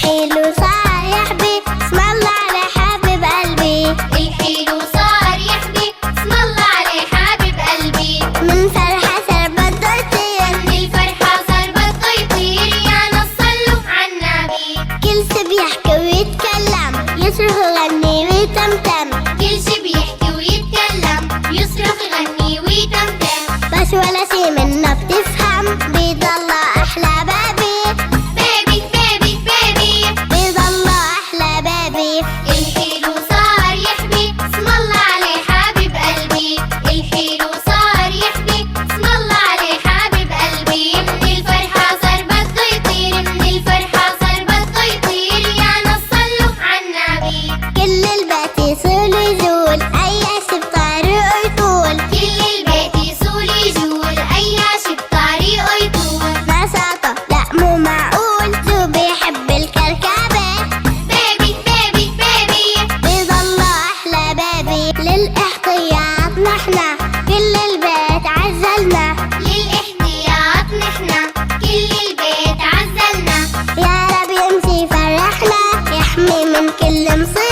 الحلو صار يحبي اسم الله على حبيب قلبي. الحلو صار يحبي اسم الله على حبيب قلبي. من فرحة صار بده يطير، من الفرحة صار بده يطير، يا ناس صلوا عالنبي. كل شي بيحكي ويتكلم يصرخ يغني ويتمتم. كل شي بيحكي ويتكلم يصرخ يغني ويتمتم. بس ولا شي منه بتفهم بيضل أحلى بابي. بيبي بيبي بيبي بيضل أحلى بابي. الحلو صار يحبي اسم الله على حبيب قلبي. الحلو صار يحبي اسم الله على حبيب قلبي. من الفرحة صار بده يطير، من الفرحة صار بده يطير، يا ناس صلوا عالنبي. كل البيت يصول يزول أي شي بطريقه يطول. كل البيت يصول يجول أي شي بطريقه يطول. بساطة لا مو معقول شو بيحب الكركبة. بيبي بيبي بيبي بيضل أحلى بابي. للاحتياط نحنا كل البيت عزلنا. للاحتياط نحنا كل البيت عزلنا. يا رب يمشي فرحنا يحمي من كل مصيبة.